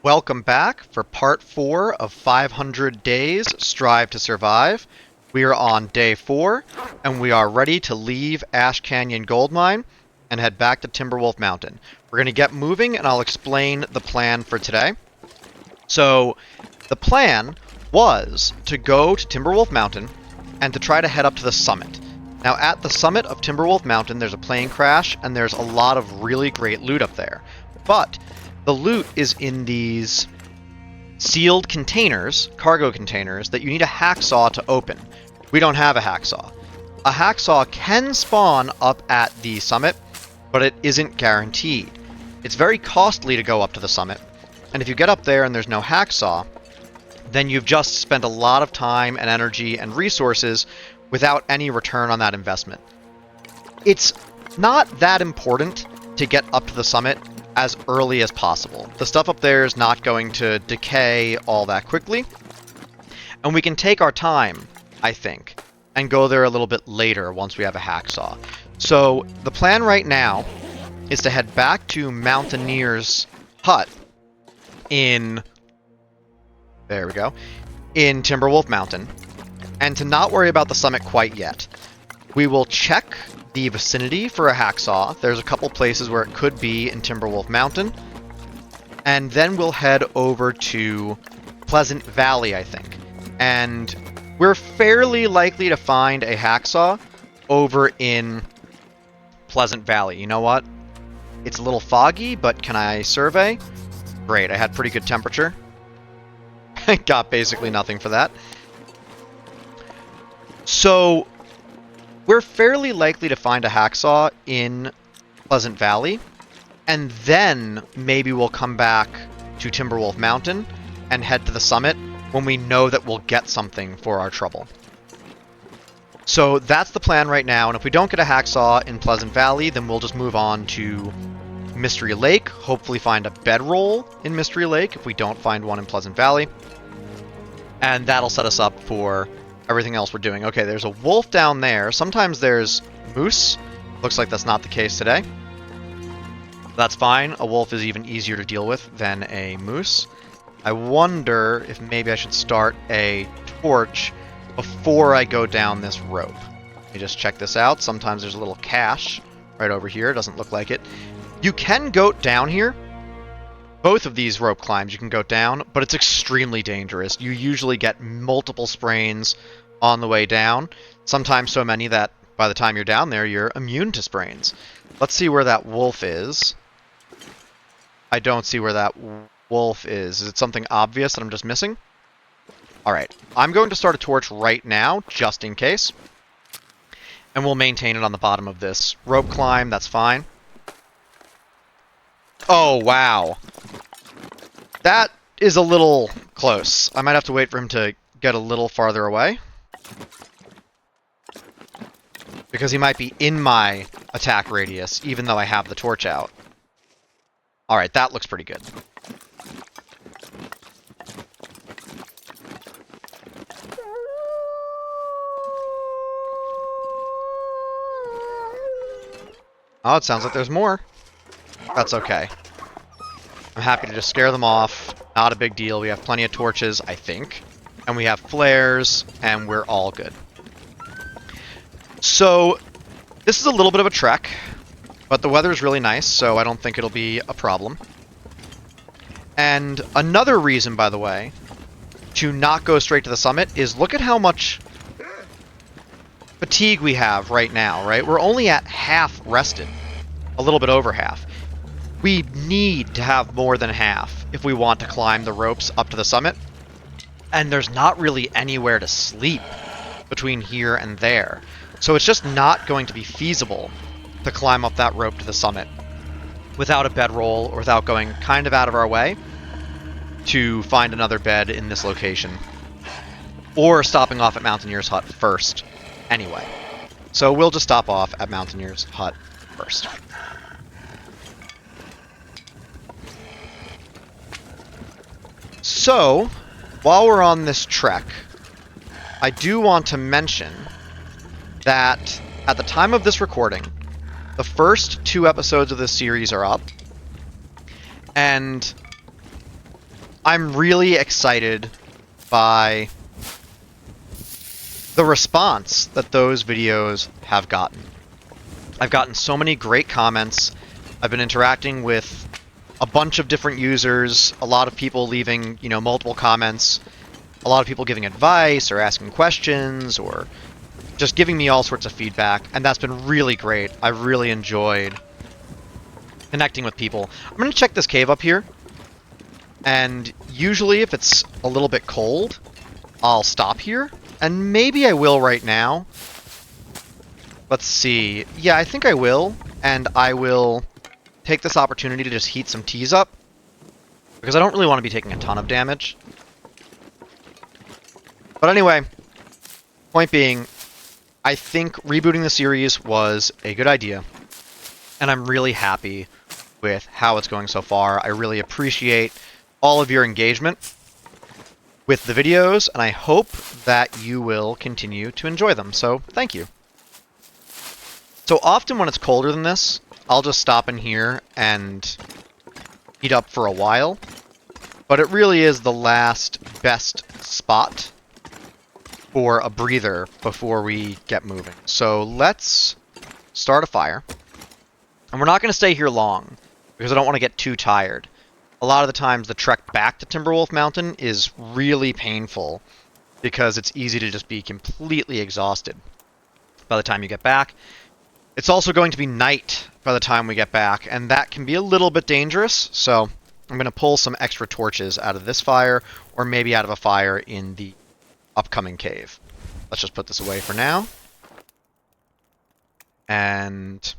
Welcome back for part 4 of 500 Days Strive to Survive. We are on day 4, and we are ready to leave Ash Canyon Gold Mine and head back to Timberwolf Mountain. We're going to get moving, and I'll explain the plan for today. So, the plan was to go to Timberwolf Mountain and to try to head up to the summit. Now, at the summit of Timberwolf Mountain, there's a plane crash, and there's a lot of really great loot up there. But the loot is in these sealed containers, cargo containers, that you need a hacksaw to open. We don't have a hacksaw. A hacksaw can spawn up at the summit, but it isn't guaranteed. It's very costly to go up to the summit, and if you get up there and there's no hacksaw, then you've just spent a lot of time and energy and resources without any return on that investment. It's not that important to get up to the summit as early as possible. The stuff up there is not going to decay all that quickly, and we can take our time, I think, and go there a little bit later once we have a hacksaw. So the plan right now is to head back to Mountaineer's hut in Timberwolf Mountain, and to not worry about the summit quite yet. We will check the vicinity for a hacksaw. There's a couple places where it could be in Timberwolf Mountain. And then we'll head over to Pleasant Valley, I think. And we're fairly likely to find a hacksaw over in Pleasant Valley. You know what? It's a little foggy, but can I survey? Great, I had pretty good temperature. Got basically nothing for that. So we're fairly likely to find a hacksaw in Pleasant Valley, and then maybe we'll come back to Timberwolf Mountain and head to the summit when we know that we'll get something for our trouble. So that's the plan right now, and if we don't get a hacksaw in Pleasant Valley, then we'll just move on to Mystery Lake, hopefully find a bedroll in Mystery Lake if we don't find one in Pleasant Valley, and that'll set us up for everything else we're doing. Okay, there's a wolf down there. Sometimes there's moose. Looks like that's not the case today. That's fine. A wolf is even easier to deal with than a moose. I wonder if maybe I should start a torch before I go down this rope. Let me just check this out. Sometimes there's a little cache right over here. It doesn't look like it. You can go down here. Both of these rope climbs you can go down, but it's extremely dangerous. You usually get multiple sprains on the way down, sometimes so many that by the time you're down there, you're immune to sprains. Let's see where that wolf is. I don't see where that wolf is. Is it something obvious that I'm just missing? Alright, I'm going to start a torch right now, just in case. And we'll maintain it on the bottom of this rope climb, that's fine. Oh, wow. That is a little close. I might have to wait for him to get a little farther away, because he might be in my attack radius, even though I have the torch out. Alright, that looks pretty good. Oh, it sounds like there's more. That's okay. I'm happy to just scare them off. Not a big deal. We have plenty of torches, I think. And we have flares, and we're all good. So, this is a little bit of a trek, but the weather is really nice, so I don't think it'll be a problem. And another reason, by the way, to not go straight to the summit is look at how much fatigue we have right now, right? We're only at half rested. A little bit over half. We need to have more than half if we want to climb the ropes up to the summit. And there's not really anywhere to sleep between here and there. So it's just not going to be feasible to climb up that rope to the summit without a bedroll or without going kind of out of our way to find another bed in this location. Or stopping off at Mountaineer's hut first anyway. So we'll just stop off at Mountaineer's hut first. So, while we're on this trek, I do want to mention that at the time of this recording, the first 2 episodes of this series are up, and I'm really excited by the response that those videos have gotten. I've gotten so many great comments. I've been interacting with a bunch of different users, a lot of people leaving, multiple comments, a lot of people giving advice or asking questions or just giving me all sorts of feedback, and that's been really great. I've really enjoyed connecting with people. I'm going to check this cave up here, and usually if it's a little bit cold, I'll stop here, and maybe I will right now. Let's see. Yeah, I think I will, and I will take this opportunity to just heat some teas up, because I don't really want to be taking a ton of damage. But anyway, point being, I think rebooting the series was a good idea, and I'm really happy with how it's going so far. I really appreciate all of your engagement with the videos, and I hope that you will continue to enjoy them, so thank you. So often when it's colder than this, I'll just stop in here and heat up for a while, but it really is the last best spot for a breather before we get moving. So let's start a fire. And we're not going to stay here long, because I don't want to get too tired. A lot of the times the trek back to Timberwolf Mountain is really painful, because it's easy to just be completely exhausted by the time you get back. It's also going to be night by the time we get back, and that can be a little bit dangerous, so I'm going to pull some extra torches out of this fire, or maybe out of a fire in the upcoming cave. Let's just put this away for now. And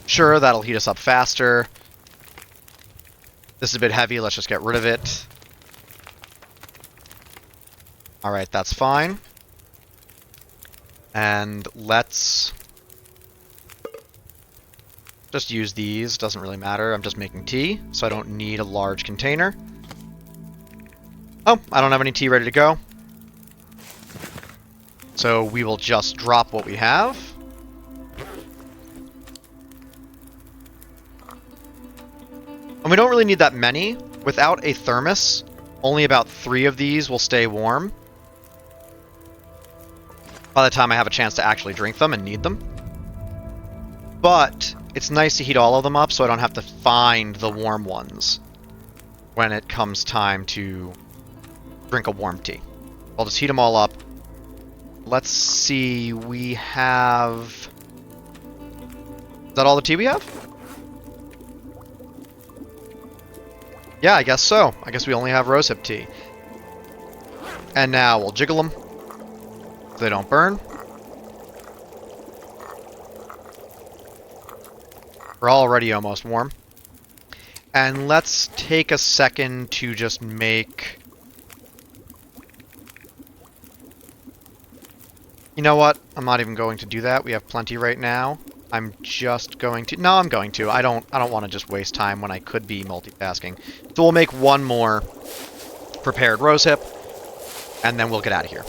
sure, that'll heat us up faster. This is a bit heavy, let's just get rid of it. Alright, that's fine. And let's just use these, doesn't really matter. I'm just making tea, so I don't need a large container. Oh, I don't have any tea ready to go. So we will just drop what we have. And we don't really need that many. Without a thermos, only about 3 of these will stay warm by the time I have a chance to actually drink them and need them. But it's nice to heat all of them up so I don't have to find the warm ones when it comes time to drink a warm tea. I'll just heat them all up. Let's see, we have... Is that all the tea we have? Yeah, I guess so. I guess we only have rosehip tea. And now we'll jiggle them so they don't burn. We're already almost warm. And let's take a second to just make... You know what? I'm not even going to do that. We have plenty right now. I'm just going to... No, I'm going to. I don't want to just waste time when I could be multitasking. So we'll make one more prepared rosehip, and then we'll get out of here.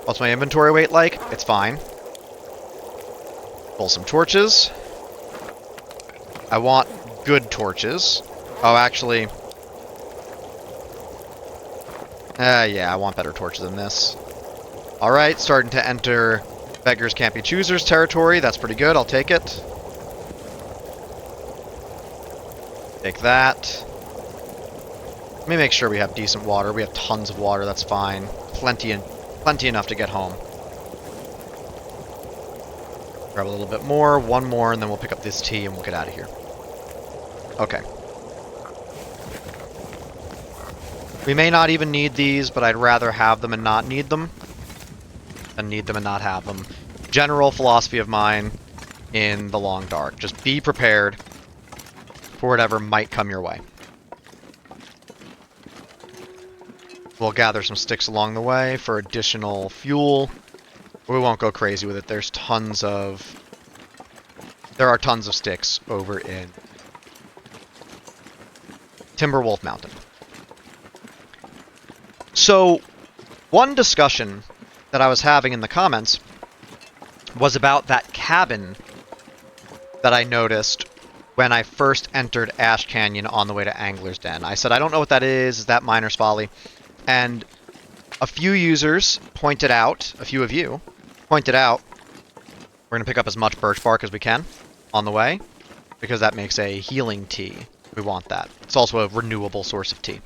What's my inventory weight like? It's fine. Pull some torches. I want good torches. Oh, actually... yeah, I want better torches than this. Alright, starting to enter Beggars Can't Be Choosers territory. That's pretty good. I'll take it. Take that. Let me make sure we have decent water. We have tons of water. That's fine. Plenty enough to get home. Grab a little bit more. One more, and then we'll pick up this tea and we'll get out of here. Okay. We may not even need these, but I'd rather have them and not need them than need them and not have them. General philosophy of mine in the long dark. Just be prepared for whatever might come your way. We'll gather some sticks along the way for additional fuel. We won't go crazy with it. There are tons of sticks over in Timberwolf Mountain. So, one discussion that I was having in the comments was about that cabin that I noticed when I first entered Ash Canyon on the way to Angler's Den. I said, I don't know what that is that Miner's Folly? And a few users pointed out, a few of you pointed out, we're going to pick up as much birch bark as we can on the way, because that makes a healing tea. We want that. It's also a renewable source of tea.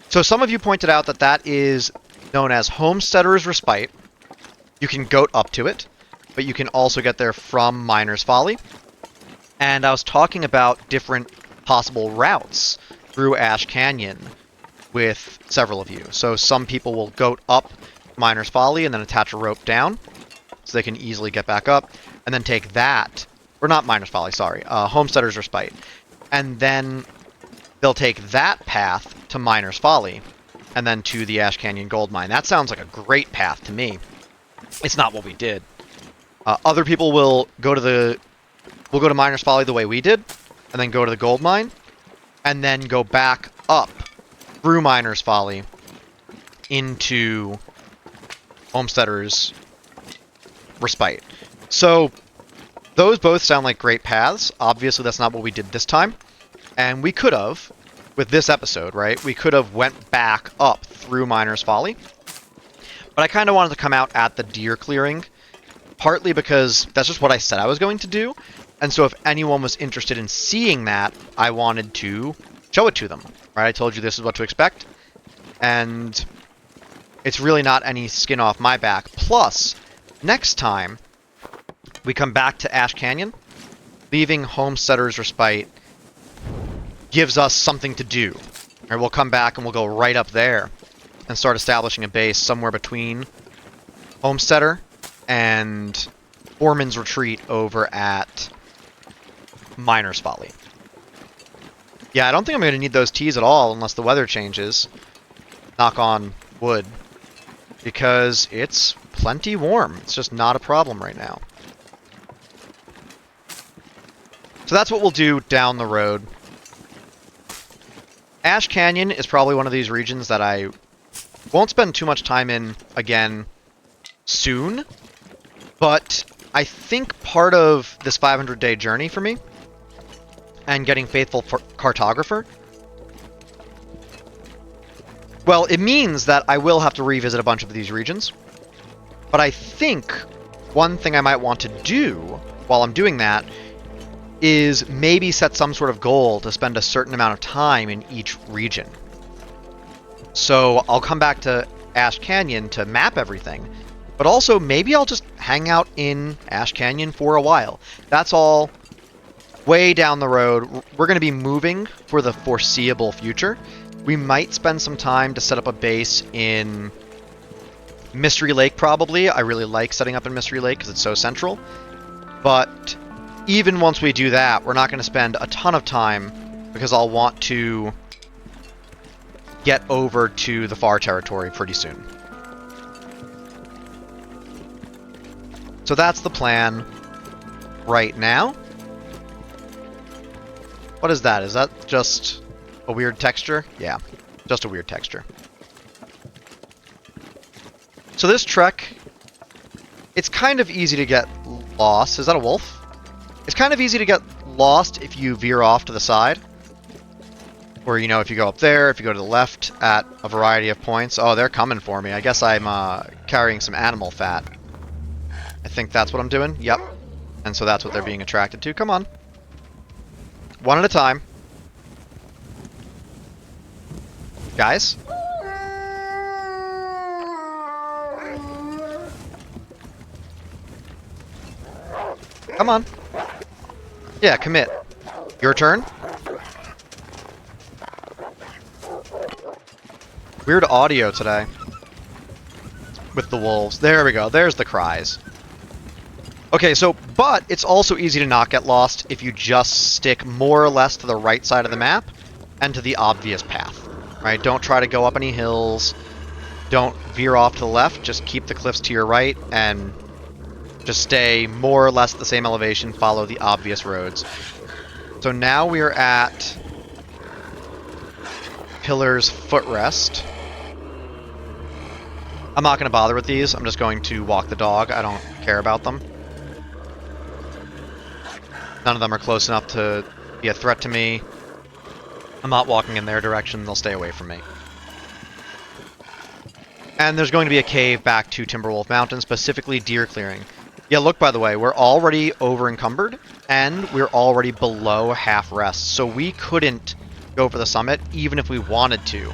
So some of you pointed out that that is known as Homesteader's Respite. You can goat up to it, but you can also get there from Miner's Folly. And I was talking about different possible routes through Ash Canyon with several of you. So some people will goat up Miner's Folly and then attach a rope down so they can easily get back up, and then take that, or not Miner's Folly, sorry, Homesteader's Respite. And then they'll take that path to Miner's Folly and then to the Ash Canyon Gold Mine. That sounds like a great path to me. It's not what we did. Other people will go to Miner's Folly the way we did, and then go to the gold mine, and then go back up through Miner's Folly into Homesteader's Respite. So those both sound like great paths. Obviously, that's not what we did this time. And we could have, with this episode, right? We could have went back up through Miner's Folly. But I kind of wanted to come out at the deer clearing, partly because that's just what I said I was going to do. And so if anyone was interested in seeing that, I wanted to show it to them, right? I told you this is what to expect. And it's really not any skin off my back. Plus, next time we come back to Ash Canyon, leaving Homesteader's Respite gives us something to do. Right? We'll come back and we'll go right up there and start establishing a base somewhere between Homesteader and Foreman's Retreat over at Miner's Folly. Yeah, I don't think I'm going to need those teas at all unless the weather changes. Knock on wood. Because it's plenty warm. It's just not a problem right now. So that's what we'll do down the road. Ash Canyon is probably one of these regions that I won't spend too much time in again soon. But I think part of this 500-day journey for me and getting faithful for Cartographer, well, it means that I will have to revisit a bunch of these regions. But I think one thing I might want to do while I'm doing that is maybe set some sort of goal to spend a certain amount of time in each region. So I'll come back to Ash Canyon to map everything, but also maybe I'll just hang out in Ash Canyon for a while. That's all way down the road. We're going to be moving for the foreseeable future. We might spend some time to set up a base in Mystery Lake, probably. I really like setting up in Mystery Lake because it's so central. But even once we do that, we're not going to spend a ton of time because I'll want to get over to the far territory pretty soon. So that's the plan right now. What is that? Is that just a weird texture? Yeah, just a weird texture. So this trek, it's kind of easy to get lost. Is that a wolf? It's kind of easy to get lost if you veer off to the side. Or, you know, if you go up there, if you go to the left at a variety of points. Oh, they're coming for me. I guess I'm carrying some animal fat. I think that's what I'm doing. Yep. And so that's what they're being attracted to. Come on. One at a time. Guys? Come on. Yeah, commit. Your turn. Weird audio today. With the wolves. There we go. There's the cries. Okay, so, but it's also easy to not get lost if you just stick more or less to the right side of the map and to the obvious path, right? Don't try to go up any hills. Don't veer off to the left. Just keep the cliffs to your right and just stay more or less at the same elevation. Follow the obvious roads. So now we are at Pillar's Footrest. I'm not going to bother with these. I'm just going to walk the dog. I don't care about them. None of them are close enough to be a threat to me. I'm not walking in their direction, they'll stay away from me. And there's going to be a cave back to Timberwolf Mountain, specifically deer clearing. Yeah, look, by the way, we're already over-encumbered, and we're already below half rest, so we couldn't go for the summit, even if we wanted to,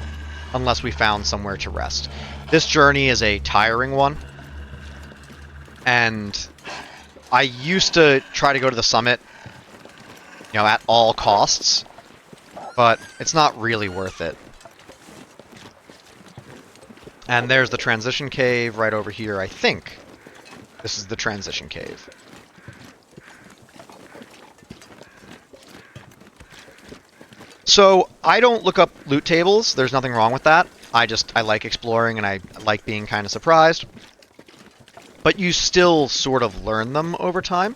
unless we found somewhere to rest. This journey is a tiring one, and I used to try to go to the summit, you know, at all costs, but it's not really worth it. And there's the transition cave right over here, I think. This is the transition cave. So, I don't look up loot tables. There's nothing wrong with that. I like exploring and I like being kind of surprised. But you still sort of learn them over time.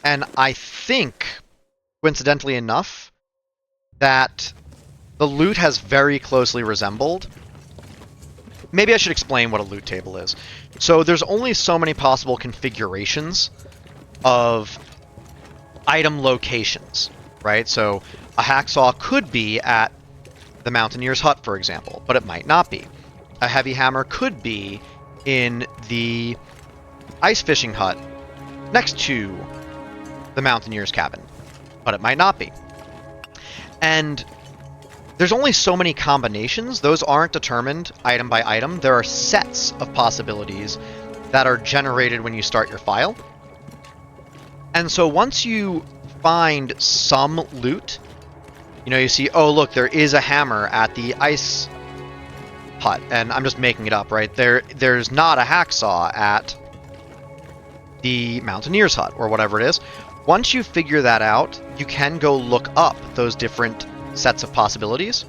And I think, coincidentally enough, that the loot has very closely resembled. Maybe I should explain what a loot table is. So there's only so many possible configurations of item locations, right? So a hacksaw could be at the mountaineer's hut, for example, but it might not be. A heavy hammer could be in the ice fishing hut next to the mountaineer's cabin, but it might not be. And there's only so many combinations. Those aren't determined item by item. There are sets of possibilities that are generated when you start your file. And so once you find some loot, you know, you see, oh, look, there is a hammer at the ice hut. And I'm just making it up, right? There's not a hacksaw at the mountaineer's hut, or whatever it is. Once you figure that out, you can go look up those different sets of possibilities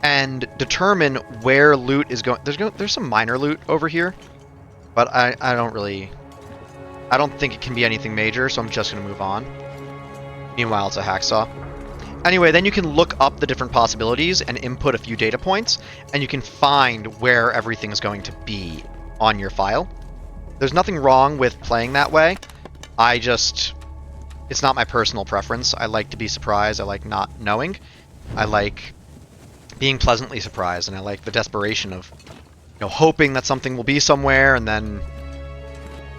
and determine where loot is going. There's some minor loot over here, but I don't think it can be anything major, so I'm just going to move on. Meanwhile, it's a hacksaw. Anyway, then you can look up the different possibilities and input a few data points, and you can find where everything's going to be on your file. There's nothing wrong with playing that way. It's not my personal preference. I like to be surprised. I like not knowing. I like being pleasantly surprised, and I like the desperation of, you know, hoping that something will be somewhere, and then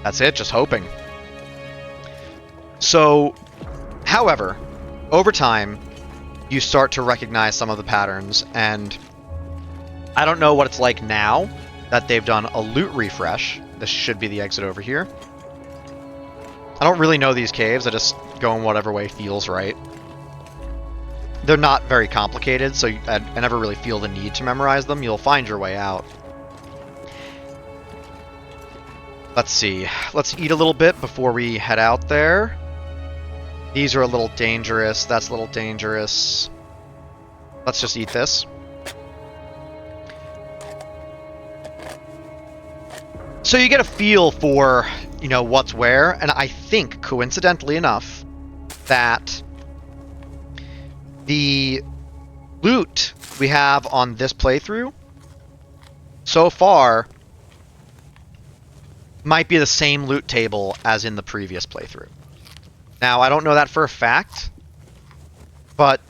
that's it, just hoping. So, however, over time, you start to recognize some of the patterns, and I don't know what it's like now that they've done a loot refresh. This should be the exit over here. I don't really know these caves. I just go in whatever way feels right. They're not very complicated, so I never really feel the need to memorize them. You'll find your way out. Let's see. Let's eat a little bit before we head out there. These are a little dangerous. That's a little dangerous. Let's just eat this. So you get a feel for, you know, what's where, and I think, coincidentally enough, that the loot we have on this playthrough so far might be the same loot table as in the previous playthrough. Now, I don't know that for a fact, but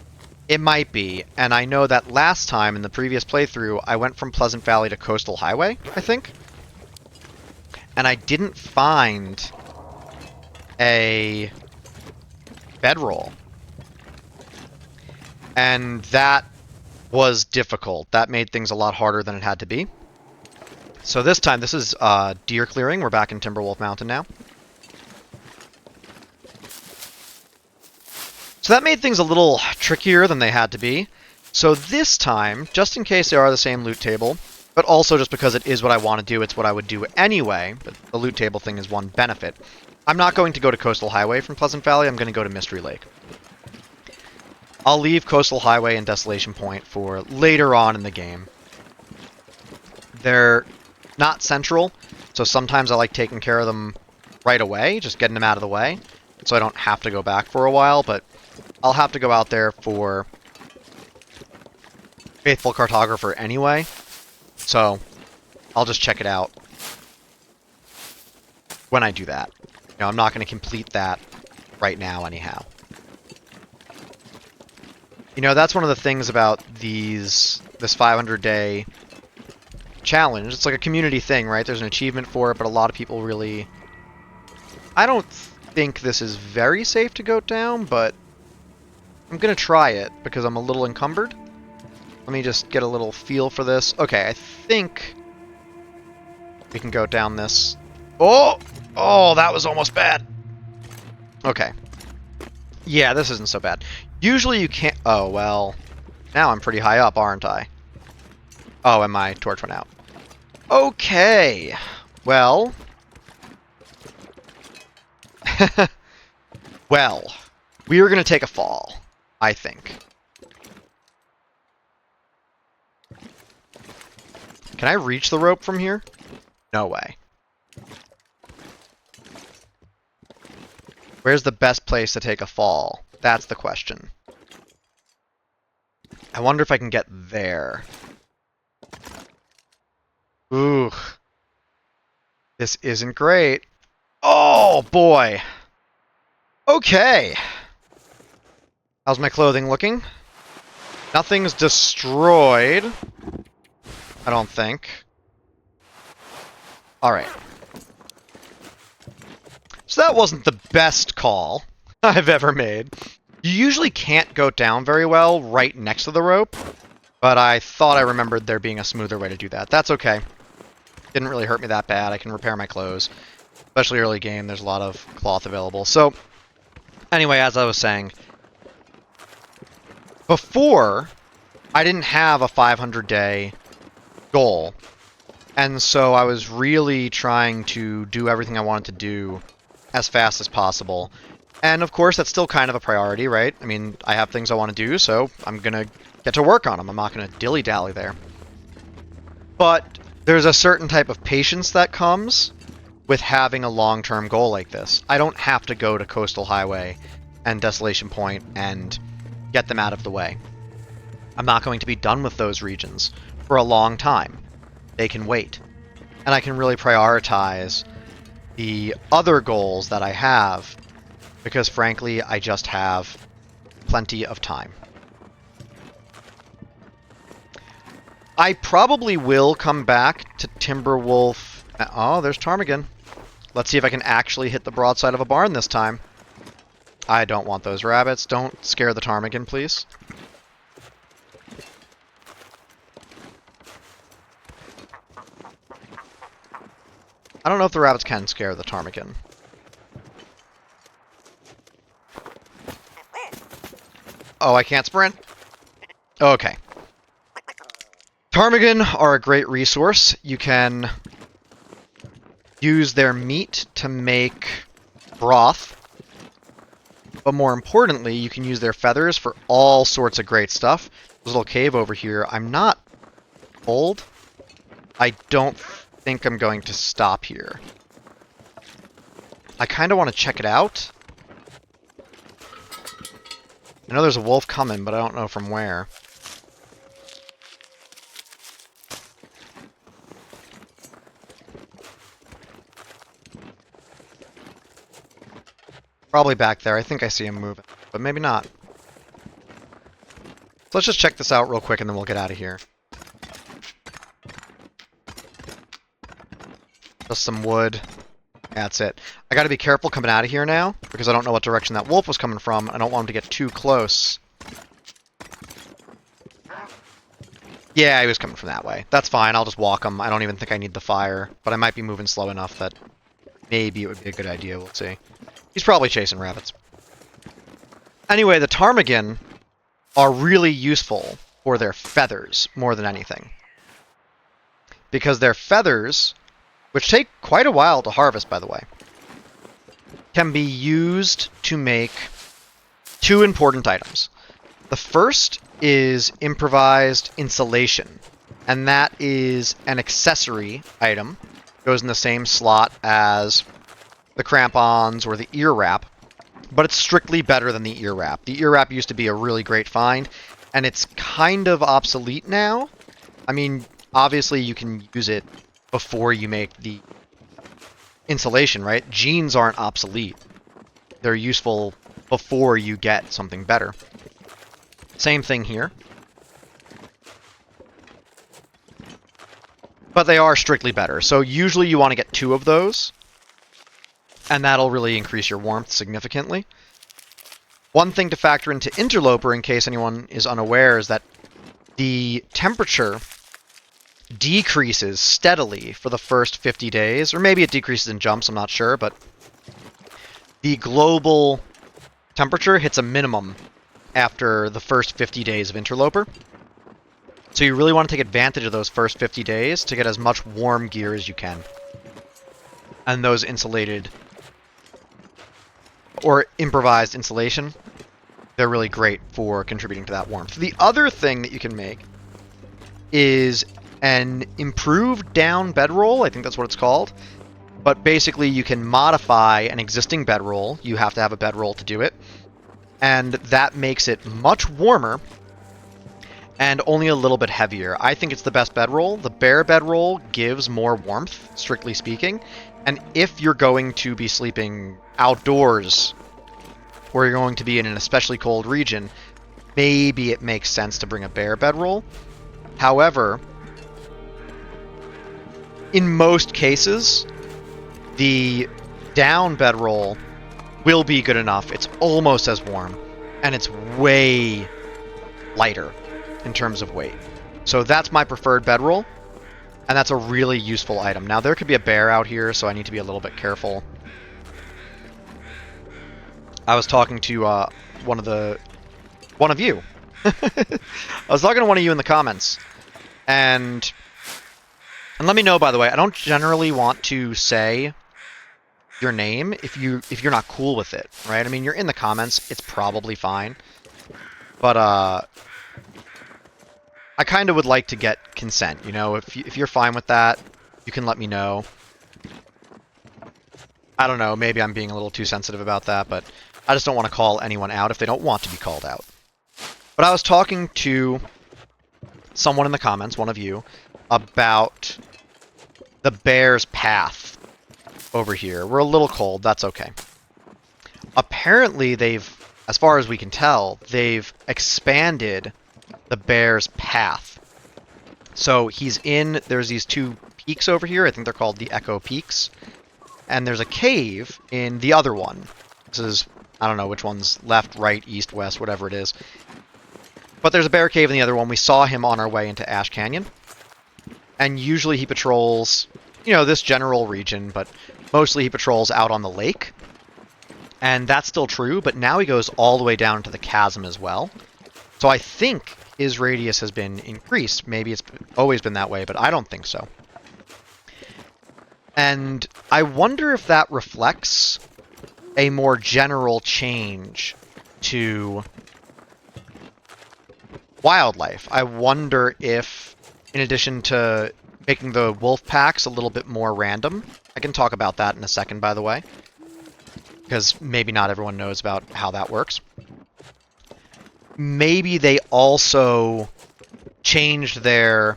it might be, and I know that last time in the previous playthrough, I went from Pleasant Valley to Coastal Highway, I think, and I didn't find a bedroll. And that was difficult. That made things a lot harder than it had to be. So this time, this is deer clearing. We're back in Timberwolf Mountain now. So that made things a little trickier than they had to be. So this time, just in case they are the same loot table, but also just because it is what I want to do, it's what I would do anyway, but the loot table thing is one benefit. I'm not going to go to Coastal Highway from Pleasant Valley, I'm going to go to Mystery Lake. I'll leave Coastal Highway and Desolation Point for later on in the game. They're not central, so sometimes I like taking care of them right away, just getting them out of the way, so I don't have to go back for a while, but I'll have to go out there for Faithful Cartographer anyway, so I'll just check it out when I do that. You know, I'm not going to complete that right now anyhow. You know, that's one of the things about this 500-day challenge. It's like a community thing, right? There's an achievement for it, but a lot of people really... I don't think this is very safe to go down, but I'm going to try it because I'm a little encumbered. Let me just get a little feel for this. Okay, I think we can go down this. Oh! Oh, that was almost bad. Okay. Yeah, this isn't so bad. Usually you can't... Oh, well... Now I'm pretty high up, aren't I? Oh, and my torch went out. Okay. Well... well, we are going to take a fall, I think. Can I reach the rope from here? No way. Where's the best place to take a fall? That's the question. I wonder if I can get there. Ooh. This isn't great. Oh, boy. Okay. How's my clothing looking? Nothing's destroyed. I don't think. Alright. So that wasn't the best call I've ever made. You usually can't go down very well right next to the rope, but I thought I remembered there being a smoother way to do that. That's okay. Didn't really hurt me that bad. I can repair my clothes. Especially early game, there's a lot of cloth available. So, anyway, as I was saying, before, I didn't have a 500-day goal, and so I was really trying to do everything I wanted to do as fast as possible. And of course, that's still kind of a priority, right? I mean, I have things I want to do, so I'm going to get to work on them. I'm not going to dilly-dally there. But there's a certain type of patience that comes with having a long-term goal like this. I don't have to go to Coastal Highway and Desolation Point and get them out of the way. I'm not going to be done with those regions for a long time. They can wait. And I can really prioritize the other goals that I have because, frankly, I just have plenty of time. I probably will come back to Timberwolf. Oh, there's Ptarmigan. Let's see if I can actually hit the broadside of a barn this time. I don't want those rabbits. Don't scare the ptarmigan, please. I don't know if the rabbits can scare the ptarmigan. Oh, I can't sprint? Okay. Ptarmigan are a great resource. You can use their meat to make broth. But more importantly, you can use their feathers for all sorts of great stuff. This little cave over here, I'm not old. I don't think I'm going to stop here. I kind of want to check it out. I know there's a wolf coming, but I don't know from where. Probably back there. I think I see him moving, but maybe not. So let's just check this out real quick and then we'll get out of here. Just some wood. That's it. I gotta be careful coming out of here now, because I don't know what direction that wolf was coming from. I don't want him to get too close. Yeah, he was coming from that way. That's fine, I'll just walk him. I don't even think I need the fire, but I might be moving slow enough that maybe it would be a good idea, we'll see. He's probably chasing rabbits. Anyway, the ptarmigan are really useful for their feathers more than anything. Because their feathers, which take quite a while to harvest, by the way, can be used to make two important items. The first is improvised insulation, and that is an accessory item. Goes in the same slot as the crampons or the ear wrap, but it's strictly better than the ear wrap. The ear wrap used to be a really great find, and it's kind of obsolete now. I mean, obviously you can use it before you make the insulation, right? Jeans aren't obsolete. They're useful before you get something better. Same thing here. But they are strictly better. So usually you want to get 2 of those, and that'll really increase your warmth significantly. One thing to factor into Interloper, in case anyone is unaware, is that the temperature decreases steadily for the first 50 days, or maybe it decreases in jumps, I'm not sure, but the global temperature hits a minimum after the first 50 days of Interloper. So you really want to take advantage of those first 50 days to get as much warm gear as you can. And those insulated or improvised insulation, they're really great for contributing to that warmth. The other thing that you can make is an improved down bedroll. I think that's what it's called. But basically you can modify an existing bedroll. You have to have a bedroll to do it. And that makes it much warmer and only a little bit heavier. I think it's the best bedroll. The bare bedroll gives more warmth, strictly speaking. And if you're going to be sleeping outdoors, or you're going to be in an especially cold region, maybe it makes sense to bring a bare bedroll. However, in most cases, the down bedroll will be good enough. It's almost as warm, and it's way lighter in terms of weight. So that's my preferred bedroll, and that's a really useful item. Now, there could be a bear out here, so I need to be a little bit careful. I was talking to one of you. I was talking to one of you in the comments, and let me know, by the way, I don't generally want to say your name if you're not cool with it, right? I mean, you're in the comments, it's probably fine. But I kind of would like to get consent, you know? If you're fine with that, you can let me know. I don't know, maybe I'm being a little too sensitive about that, but I just don't want to call anyone out if they don't want to be called out. But I was talking to someone in the comments, one of you, about the bear's path over here. We're a little cold, that's okay. Apparently they've, as far as we can tell, they've expanded the bear's path. So there's these 2 peaks over here, I think they're called the Echo Peaks, and there's a cave in the other one. This is, I don't know which one's left, right, east, west, whatever it is. But there's a bear cave in the other one. We saw him on our way into Ash Canyon. And usually he patrols, you know, this general region, but mostly he patrols out on the lake. And that's still true, but now he goes all the way down to the chasm as well. So I think his radius has been increased. Maybe it's always been that way, but I don't think so. And I wonder if that reflects a more general change to wildlife. I wonder if, in addition to making the wolf packs a little bit more random, I can talk about that in a second, by the way, because maybe not everyone knows about how that works. Maybe they also changed their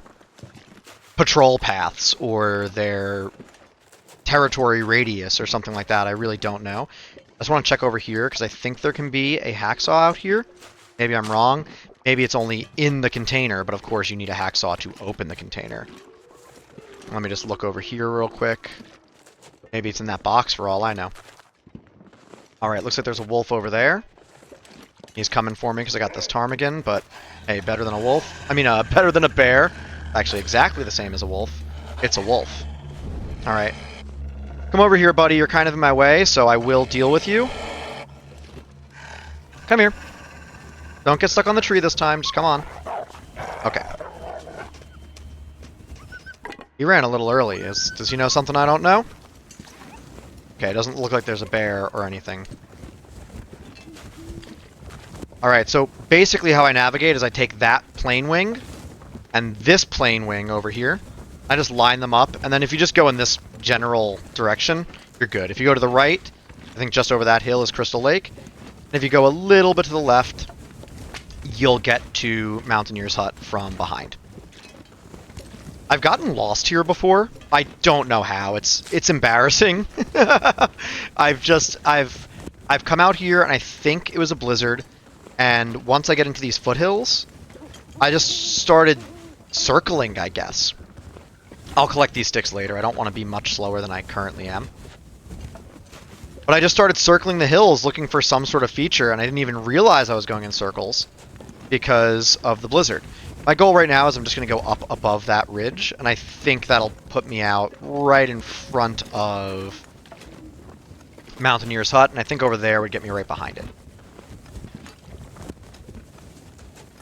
patrol paths or their territory radius or something like that. I really don't know. I just want to check over here because I think there can be a hacksaw out here. Maybe I'm wrong. Maybe it's only in the container, but of course you need a hacksaw to open the container. Let me just look over here real quick. Maybe it's in that box for all I know. Alright, looks like there's a wolf over there. He's coming for me because I got this ptarmigan, but hey, better than a wolf. I mean, better than a bear. Actually, exactly the same as a wolf. It's a wolf. Alright. Come over here, buddy. You're kind of in my way, so I will deal with you. Come here. Don't get stuck on the tree this time. Just come on. Okay. He ran a little early. Does he know something I don't know? Okay, it doesn't look like there's a bear or anything. Alright, so basically how I navigate is I take that plane wing and this plane wing over here. I just line them up, and then if you just go in this general direction, you're good. If you go to the right, I think just over that hill is Crystal Lake. And if you go a little bit to the left, you'll get to Mountaineer's Hut from behind. I've gotten lost here before. I don't know how. It's embarrassing. I've come out here and I think it was a blizzard, And once I get into these foothills, I just started circling, I guess. I'll collect these sticks later. I don't want to be much slower than I currently am. But I just started circling the hills looking for some sort of feature, and I didn't even realize I was going in circles because of the blizzard. My goal right now is I'm just going to go up above that ridge, and I think that'll put me out right in front of Mountaineer's Hut, and I think over there would get me right behind it.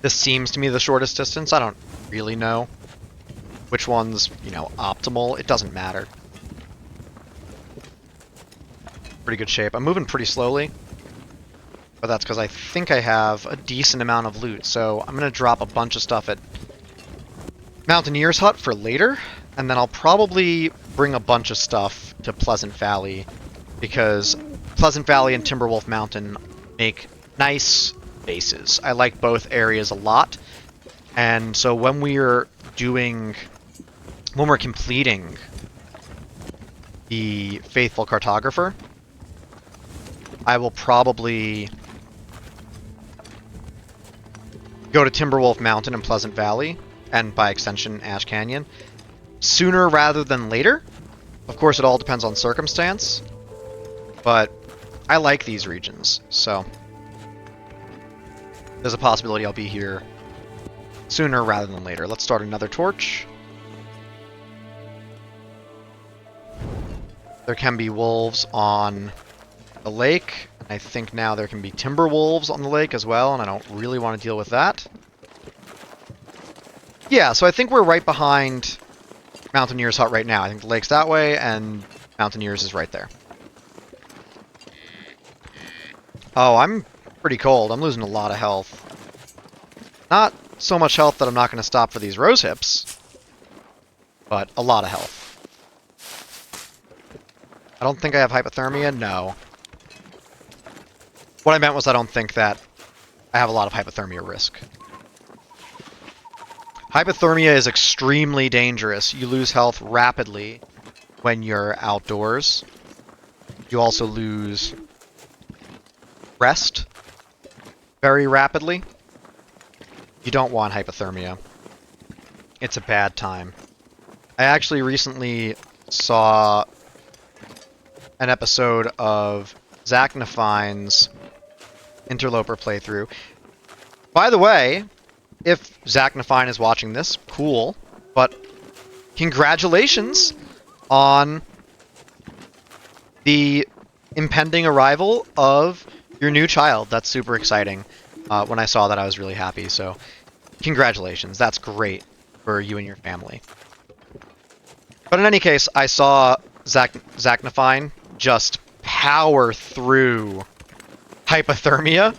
This seems to me the shortest distance. I don't really know which one's, optimal. It doesn't matter. Pretty good shape. I'm moving pretty slowly, but that's because I think I have a decent amount of loot. So I'm going to drop a bunch of stuff at Mountaineer's Hut for later, and then I'll probably bring a bunch of stuff to Pleasant Valley, because Pleasant Valley and Timberwolf Mountain make nice bases. I like both areas a lot, and so when we're completing the Faithful Cartographer, I will probably go to Timberwolf Mountain and Pleasant Valley, and by extension Ash Canyon, sooner rather than later. Of course, it all depends on circumstance, but I like these regions, so there's a possibility I'll be here sooner rather than later. Let's start another torch. There can be wolves on the lake. I think now there can be timber wolves on the lake as well, and I don't really want to deal with that. Yeah, so I think we're right behind Mountaineer's Hut right now. I think the lake's that way, and Mountaineer's is right there. Oh, I'm pretty cold. I'm losing a lot of health. Not so much health that I'm not going to stop for these rose hips, but a lot of health. I don't think I have hypothermia. No. What I meant was I don't think that I have a lot of hypothermia risk. Hypothermia is extremely dangerous. You lose health rapidly when you're outdoors. You also lose rest very rapidly. You don't want hypothermia. It's a bad time. I actually recently saw an episode of Zachnaffine's Interloper playthrough. By the way, if Zachnafine is watching this, cool, but congratulations on the impending arrival of your new child. That's super exciting. When I saw that, I was really happy, so congratulations. That's great for you and your family. But in any case, I saw Zachnafine just power through hypothermia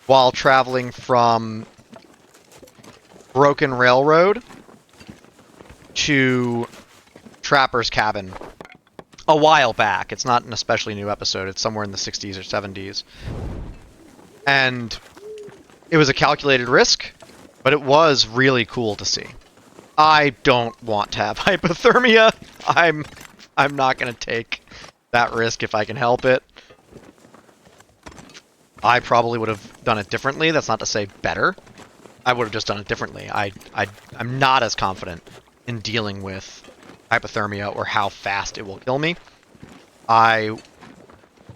while traveling from Broken Railroad to Trapper's Cabin a while back. It's not an especially new episode. It's somewhere in the 60s or 70s. And it was a calculated risk, but it was really cool to see. I don't want to have hypothermia. I'm not going to take that risk if I can help it. I probably would have done it differently. That's not to say better. I would have just done it differently. I'm not as confident in dealing with hypothermia or how fast it will kill me. I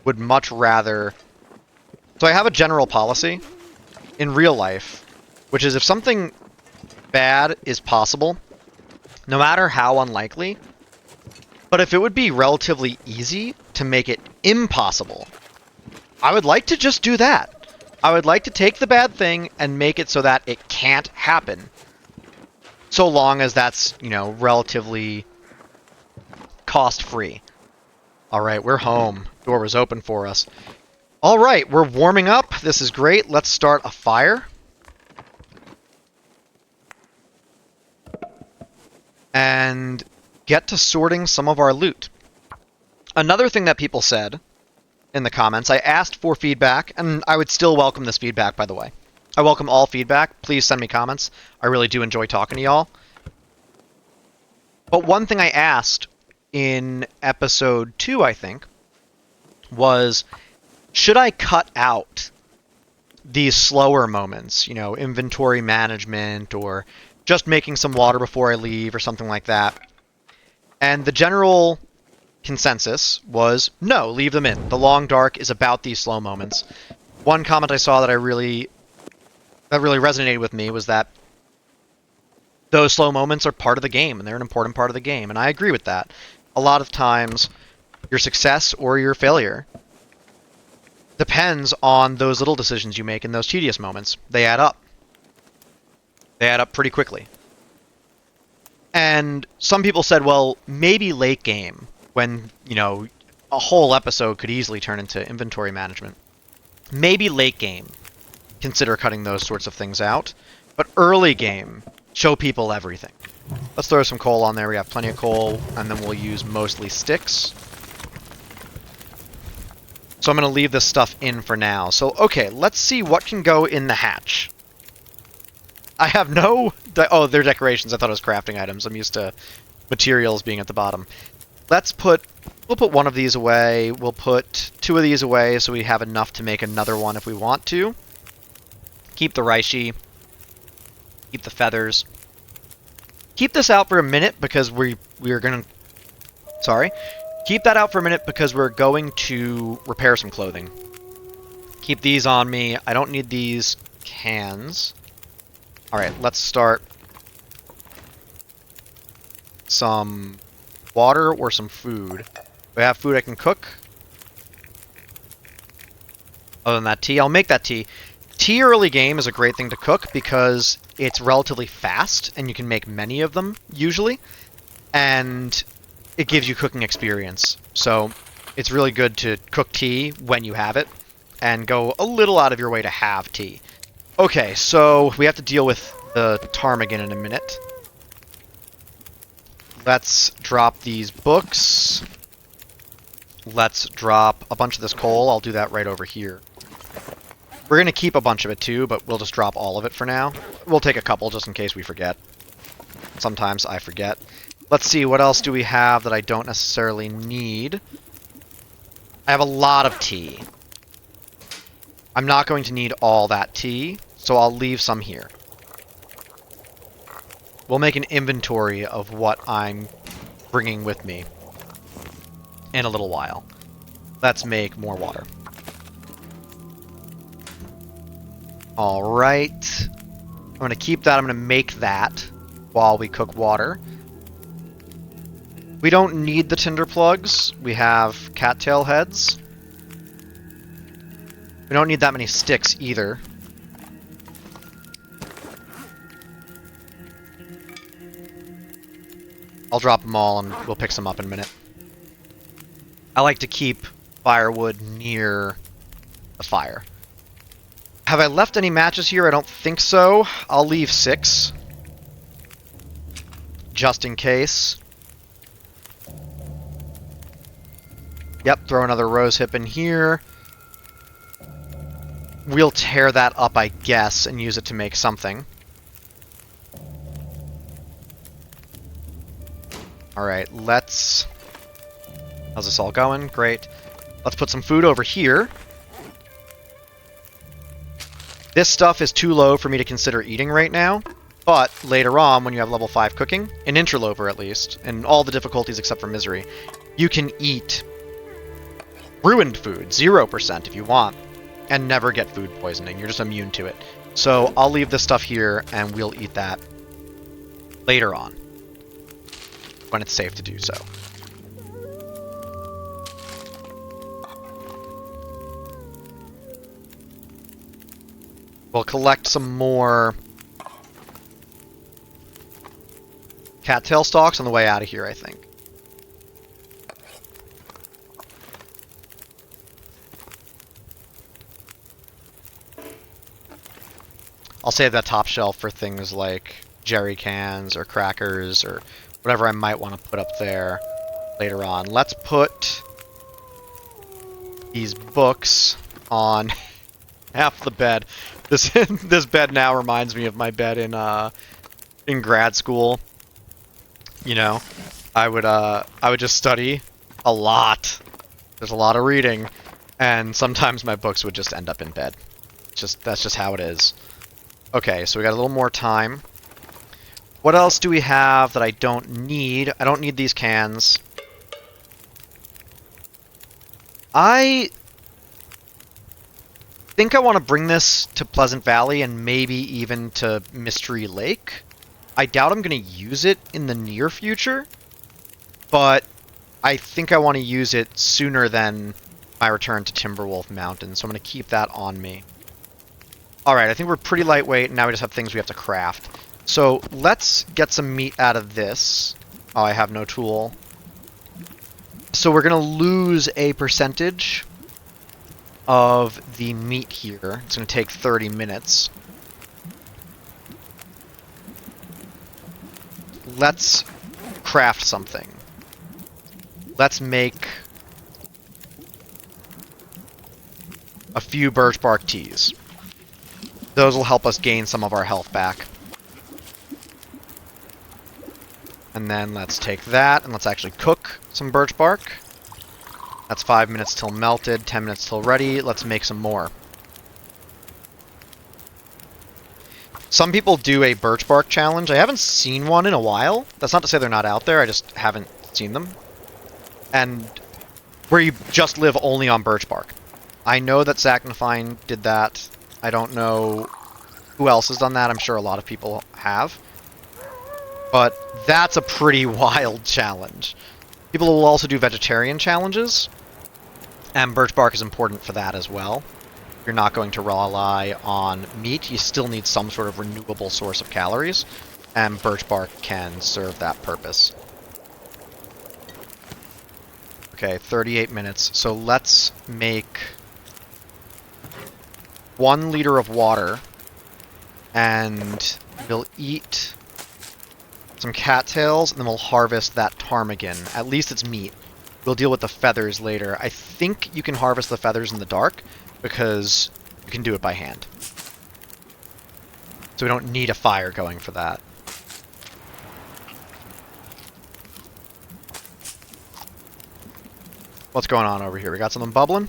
would much rather... So I have a general policy in real life, which is if something bad is possible, no matter how unlikely, but if it would be relatively easy to make it impossible, I would like to just do that. I would like to take the bad thing and make it so that it can't happen. So long as that's, relatively cost-free. Alright, we're home. Door was open for us. Alright, we're warming up. This is great. Let's start a fire. And get to sorting some of our loot. Another thing that people said in the comments, I asked for feedback, and I would still welcome this feedback, by the way. I welcome all feedback. Please send me comments. I really do enjoy talking to y'all. But one thing I asked in episode 2, I think, was, should I cut out these slower moments, you know, inventory management or just making some water before I leave or something like that. And the general consensus was no, leave them in. The long dark is about these slow moments. One comment I saw that really resonated with me was that those slow moments are part of the game and they're an important part of the game, and I agree with that. A lot of times your success or your failure depends on those little decisions you make in those tedious moments. They add up. They add up pretty quickly. And some people said, well, maybe late game, when, you know, a whole episode could easily turn into inventory management. Maybe late game, consider cutting those sorts of things out. But early game, show people everything. Let's throw some coal on there. We have plenty of coal, and then we'll use mostly sticks. So I'm going to leave this stuff in for now. So, okay, let's see what can go in the hatch. I have no... oh, they're decorations. I thought it was crafting items. I'm used to materials being at the bottom. Let's put... we'll put one of these away. We'll put two of these away so we have enough to make another one if we want to. Keep the reishi. Keep the feathers. Keep this out for a minute because we are going to... sorry. Keep that out for a minute because we're going to repair some clothing. Keep these on me. I don't need these cans. Alright, let's start some water or some food. Do I have food I can cook? Other than that tea, I'll make that tea. Tea early game is a great thing to cook because it's relatively fast and you can make many of them, usually. And it gives you cooking experience. So it's really good to cook tea when you have it and go a little out of your way to have tea. Okay, so we have to deal with the ptarmigan in a minute. Let's drop these books. Let's drop a bunch of this coal. I'll do that right over here. We're going to keep a bunch of it too, but we'll just drop all of it for now. We'll take a couple just in case we forget. Sometimes I forget. Let's see, what else do we have that I don't necessarily need? I have a lot of tea. I'm not going to need all that tea, so I'll leave some here. We'll make an inventory of what I'm bringing with me in a little while. Let's make more water. Alright. I'm going to keep that. I'm going to make that while we cook water. We don't need the tinder plugs. We have cattail heads. We don't need that many sticks either. I'll drop them all and we'll pick some up in a minute. I like to keep firewood near the fire. Have I left any matches here? I don't think so. I'll leave 6. Just in case. Yep, throw another rose hip in here. We'll tear that up, I guess, and use it to make something. Alright, let's... how's this all going? Great. Let's put some food over here. This stuff is too low for me to consider eating right now, but later on, when you have level 5 cooking, in Interloper at least, and all the difficulties except for Misery, you can eat ruined food, 0% if you want, and never get food poisoning. You're just immune to it. So I'll leave this stuff here, and we'll eat that later on, when it's safe to do so. We'll collect some more cattail stalks on the way out of here, I think. I'll save that top shelf for things like jerry cans or crackers or whatever I might want to put up there later on. Let's put these books on half the bed. This bed now reminds me of my bed in grad school. You know, I would just study a lot. There's a lot of reading, and sometimes my books would just end up in bed. That's just how it is. Okay, so we got a little more time. What else do we have that I don't need? I don't need these cans. I think I want to bring this to Pleasant Valley and maybe even to Mystery Lake. I doubt I'm going to use it in the near future, but I think I want to use it sooner than my return to Timberwolf Mountain, so I'm going to keep that on me. Alright, I think we're pretty lightweight, and now we just have things we have to craft. So, let's get some meat out of this. Oh, I have no tool. So we're going to lose a percentage of the meat here. It's going to take 30 minutes. Let's craft something. Let's make a few birch bark teas. Those will help us gain some of our health back. And then let's take that and let's actually cook some birch bark. That's 5 minutes till melted, 10 minutes till ready. Let's make some more. Some people do a birch bark challenge. I haven't seen one in a while. That's not to say they're not out there, I just haven't seen them. And where you just live only on birch bark. I know that Zachnifine did that. I don't know who else has done that. I'm sure a lot of people have. But that's a pretty wild challenge. People will also do vegetarian challenges. And birch bark is important for that as well. You're not going to rely on meat. You still need some sort of renewable source of calories. And birch bark can serve that purpose. Okay, 38 minutes. So let's make 1 liter of water. And we'll eat some cattails, and then we'll harvest that ptarmigan. At least it's meat. We'll deal with the feathers later. I think you can harvest the feathers in the dark, because you can do it by hand. So we don't need a fire going for that. What's going on over here? We got something bubbling?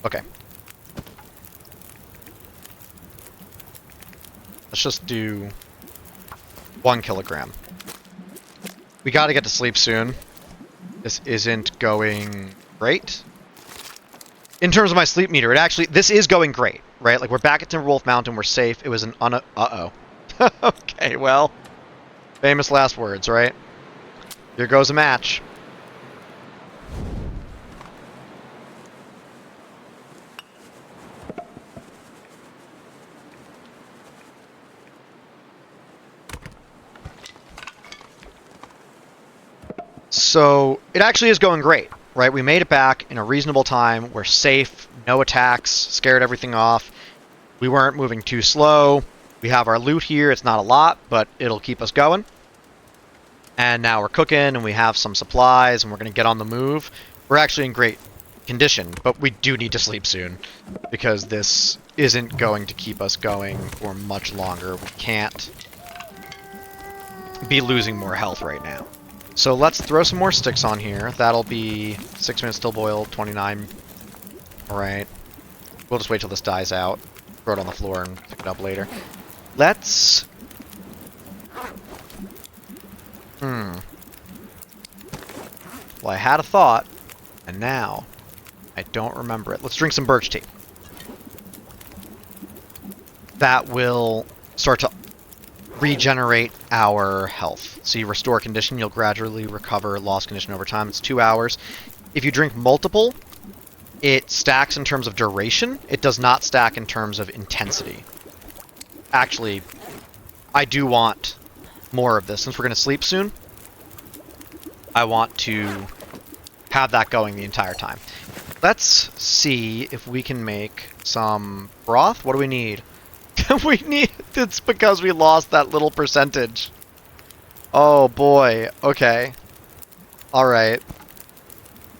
Okay. Let's just do 1 kilogram. We gotta get to sleep soon. This isn't going great. In terms of my sleep meter, this is going great, right? Like, we're back at Timberwolf Mountain, we're safe. It was an uh-oh. Okay, well, famous last words, right? Here goes a match. So, it actually is going great, right? We made it back in a reasonable time. We're safe, no attacks, scared everything off. We weren't moving too slow. We have our loot here. It's not a lot, but it'll keep us going. And now we're cooking, and we have some supplies, and we're going to get on the move. We're actually in great condition, but we do need to sleep soon, because this isn't going to keep us going for much longer. We can't be losing more health right now. So let's throw some more sticks on here. That'll be 6 minutes till boil, 29. Alright. We'll just wait till this dies out. Throw it on the floor and pick it up later. Let's... Well, I had a thought, and now I don't remember it. Let's drink some birch tea. That will start to regenerate our health. So you restore condition, you'll gradually recover lost condition over time. It's 2 hours. If you drink multiple, it stacks in terms of duration. It does not stack in terms of intensity. Actually, I do want more of this. Since we're going to sleep soon, I want to have that going the entire time. Let's see if we can make some broth. What do we need? It's because we lost that little percentage. Oh boy. Okay. Alright.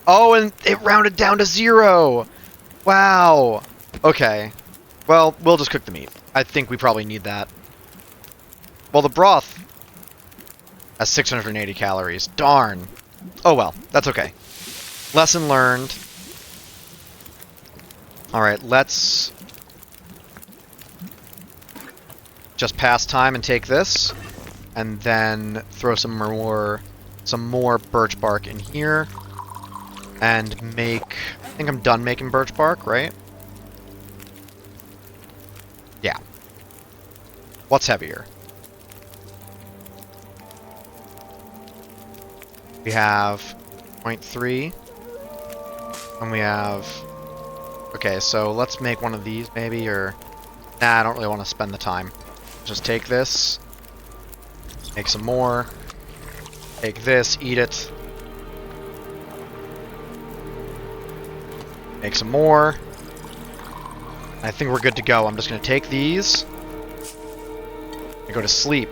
Oh, and it rounded down to 0! Wow. Okay. Well, we'll just cook the meat. I think we probably need that. Well, the broth has 680 calories. Darn. Oh well, that's okay. Lesson learned. Alright, let's just pass time and take this, and then throw some more birch bark in here, and make... I think I'm done making birch bark, right? Yeah. What's heavier? We have 0.3, and we have... Okay, so let's make one of these, maybe, or... Nah, I don't really want to spend the time. Just take this, make some more, take this, eat it, make some more. I think we're good to go. I'm just going to take these and go to sleep.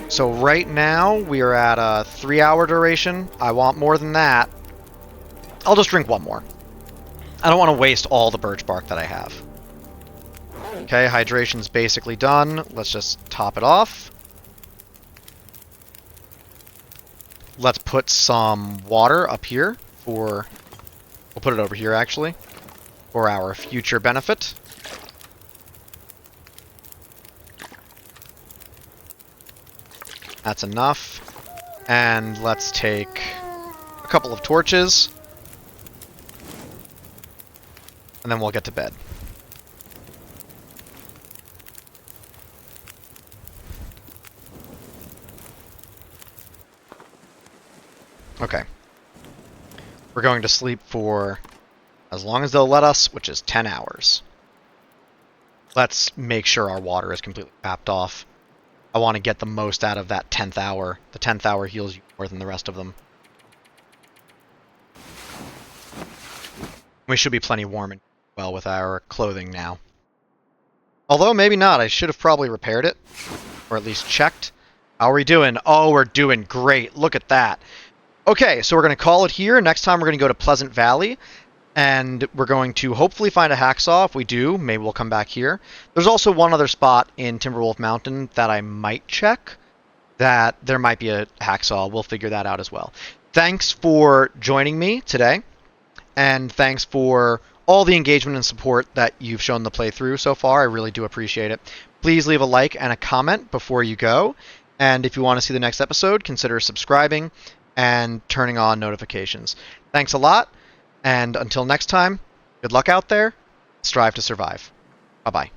So right now, we are at a 3-hour duration. I want more than that. I'll just drink one more. I don't want to waste all the birch bark that I have. Okay, hydration's basically done. Let's just top it off. Let's put some water up here for... We'll put it over here, actually, for our future benefit. That's enough. And let's take a couple of torches. And then we'll get to bed. Okay. We're going to sleep for as long as they'll let us, which is 10 hours. Let's make sure our water is completely capped off. I want to get the most out of that 10th hour. The 10th hour heals you more than the rest of them. We should be plenty warm and well with our clothing now. Although, maybe not. I should have probably repaired it. Or at least checked. How are we doing? Oh, we're doing great. Look at that. Okay, so we're going to call it here. Next time we're going to go to Pleasant Valley, and we're going to hopefully find a hacksaw. If we do, maybe we'll come back here. There's also one other spot in Timberwolf Mountain that I might check, that there might be a hacksaw. We'll figure that out as well. Thanks for joining me today, and thanks for all the engagement and support that you've shown the playthrough so far. I really do appreciate it. Please leave a like and a comment before you go, and if you want to see the next episode, consider subscribing and turning on notifications. Thanks a lot, and until next time, good luck out there, strive to survive. Bye-bye.